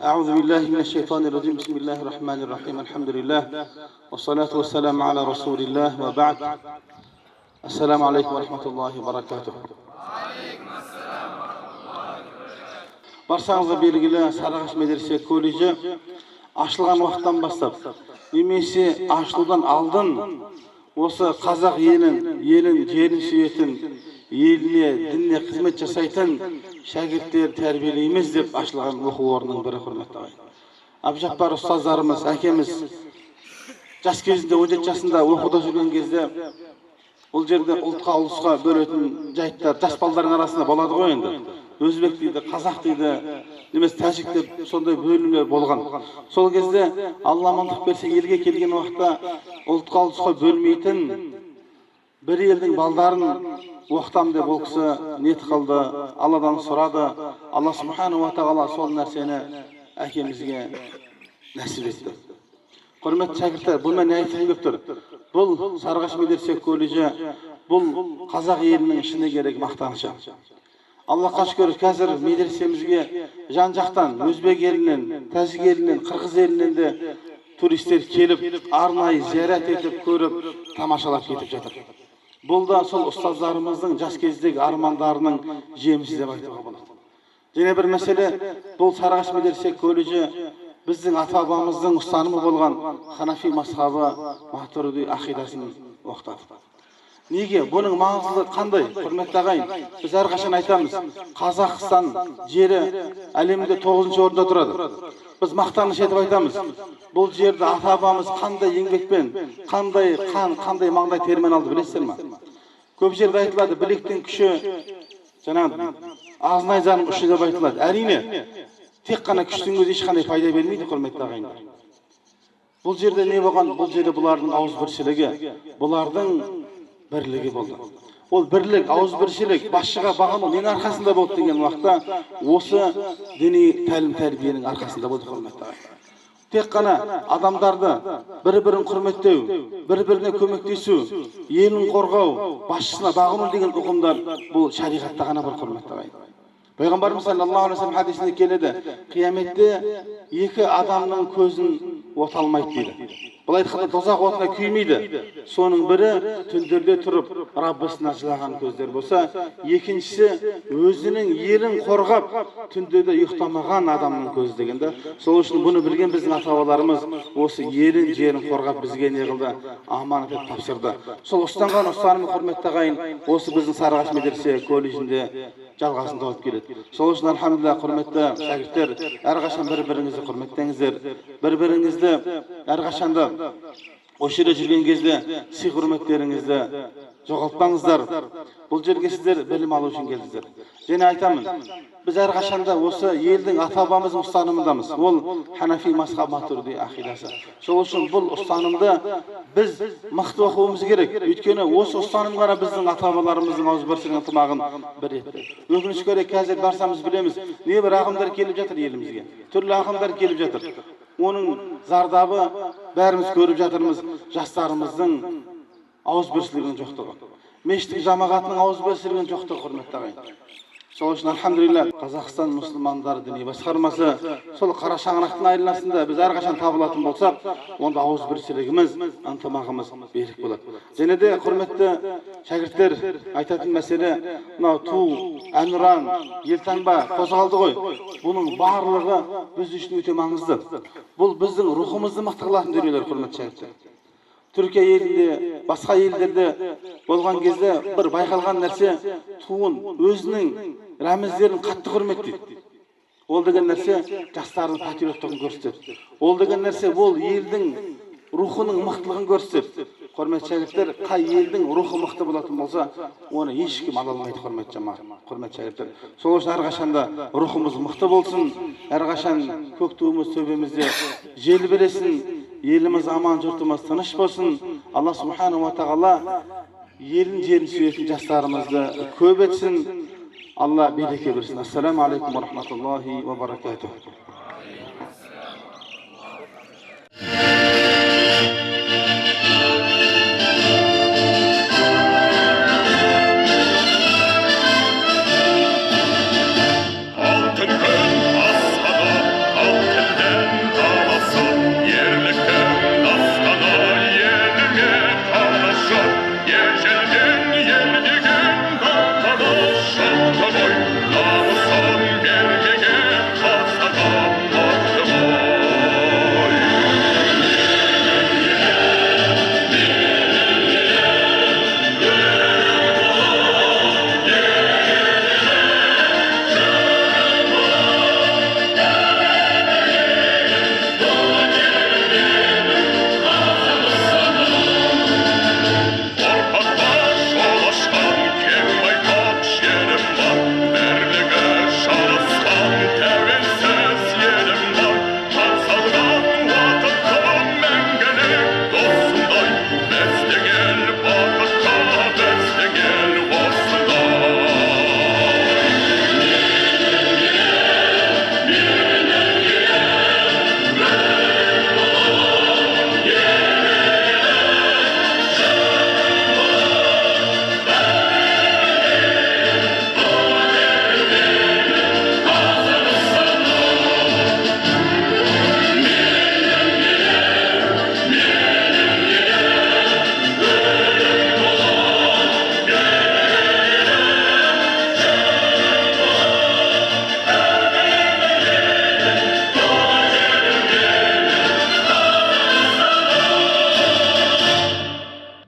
أعوذ بالله من الشيطان الرجيم. بسم الله الرحمن الرحيم. الحمد لله والصلاة والسلام على رسول الله وبعد. السلام عليكم ورحمة الله وبركاته. Барсаңызға белгілі Сарыағаш медресе колледжі ашылған уақыттан бастап немесе ашылудан алдын осы қазақ елін жерін сүйетін, еліне, дініне қызмет жасайтын шәкірттер тәрбиелейміз деп ашылған оқу орнының бірі, құрметті ағайын. Әбжаппар ұстаздарымыз, әкеміз жас кезінде 17 жасында оқуда жүрген кезде бұл жерде ұлтқа, ұлысқа бөлетін жайттар жас балдардың арасында болады ғой енді. Өзбек дейді, қазақ дейді, немесе тәжік деп сондай бөлімдер болған. Сол кезде Алла амандық берсе елге келген уақытта ұлтқа, ұлысқа бөлмейтін бір елдің балдарын оқытам деп ол кісі ниет қылды, Алладан сұрады. Алла субхану ва тағала сол нәрсені әкемізге нәсіп етті. Құрметті шәкірттер, бұл мен айтқым келіп тұр. Бұл Сарыағаш медресе колледжі, бұл қазақ елінің ішіне керек мақтанышы. Аллахқа шүкір, қазір медресемізге жан-жақтан, өзбек елінен, тәжік елінен, қырғыз елінен де туристер келіп, арнайы зиярат етіп, көріп, тамашалап кетіп жатыр. Бұл да сол ұстаздарымыздың жас кездегі армандарының жемісі деп айтуға болады. Және бір мәселе, бұл Сарыағаш медресе колледжі біздің ата-бабамыздың ұстанымы болған Ханафи мазхабы Матурidi ақидасын оқытады. Неге? Бұның маңыздылығы қандай? Құрметті ағайын, біз әрқашан айтамыз, Қазақстан жері әлемде 9-ші орында тұрады. Біз мақтаныш етіп айтамыз, бұл жерді ата-бабамыз қандай еңбекпен, қандай қан, қандай маңдай термен алды, білесіздер ме? Көп жерде айтылады, білектің күші, жаңағы азын айзаның ұшы деп айтылады. Әрине, тек қана күштің өзі ешқандай пайда бермейді, құрметті ағайындар. Бұл жерде не болған? Бұл жерде бұлардың ауызбіршілігі, бұлардың бірлігі болды. Ол бірлік, ауызбіршілік, басшыға бағыну ненің арқасында болды деген уақытта осы діни тәлім-тәрбиенің арқасында болды, құрметті ағайындар. Тек қана адамдарды бір-бірін құрметтеу, бір-біріне көмектесу, елін қорғау, басшысына бағыну деген ұғымдар бұл шариғатта ғана бар, құрметті ағайындар. Пайғамбарымыз саллаллаху алейхи ва саллям хадисінде келеді, қияметте екі адамның көзін от алмайды дейді. Бұл айтқанда тозақ отына күймейді. Соның бірі түндерде тұрып Раббысына жылаған көздер болса, екіншісі өзінің елін қорғап түндерде ұйықтамаған адамның көзі дегенде. Сол үшін бұны білген біздің ата-бабаларымыз осы елін, жерін қорғап бізге не қылды? Аманат етіп тапсырды. Сол ұстанған ұстанымы, құрметті ағайын, осы біздің Сарыағаш медресе колледжінде жалғасын тауып келеді. Сол үшін альхамдулилlah, құрметті шәкірттер, әрқашан бір-біріңізді құрметтеңіздер, бір-біріңізді әрқашанда осы жерде жүрген кезде сый-құрметтеріңізді жоғалтпаңыздар. Бұл жерге сіздер білім алу үшін келдіңіздер. Және айтамын, біз әрқашанда осы елдің ата-бабамыздың ұстанымындамыз. Ол Ханафи мазхабы Матурidi ақидасы. Сол үшін бұл ұстанымды біз мықты оқуымыз керек. Өйткені осы ұстаным ғана біздің ата-бабаларымыздың ауызбіршілігінің ынтымағын бір етті. Өкінішке орай қазір барсамыз білеміз, небір ағымдар келіп жатыр елімізге. Түрлі ағымдар келіп жатыр. Оның зардабы бәріміз көріп жатырмыз, жастарымыздың ауызбіршілігінің жоқтығы. Мешіттің жамағатының ауызбіршілігінің жоқтығы, құрметті ағайын. Сол үшін альхамдулилlah, Қазақстан мұсылмандары діни басқармасы сол қара шаңырақтың айласында біз әрқашан табылатын болсақ, онда ауызбіршілігіміз, ынтымағымыз берік болады. Және де құрметті шәкірттер, айтатын мәселе, мынау ту, әнұран, елтаңба қозғалды ғой. Бұның барлығы біз үшін өте маңызды. Бұл біздің рухымызды мықты қылатын дүниелер, құрметті шәкірттер. Түркия елінде, басқа елдерде болған кезде бір байқалған нәрсе, туын өзінің рәміздерін қатты құрметтейді. Ол деген нәрсе жастардың патриоттығын көрсетеді. Ол деген нәрсе ол елдің рухының мықтылығын көрсетеді. Құрметті шәкірттер, қай елдің рухы мықты болатын болса, оны ешкім ала алмайды, құрметті жамағат, құрметті шәкірттер. Сол үшін әрқашанда рухымыз мықты болсын, әрқашан көк туымыз төбемізде желбіресін, еліміз аман, жұртымыз тыныш болсын. Алла субхану ва тағала елін, жерін сүйетін жастарымызды көп етсін. Алла береке берсін. Ассаламу алейкум ва рахматуллахи ва баракатух.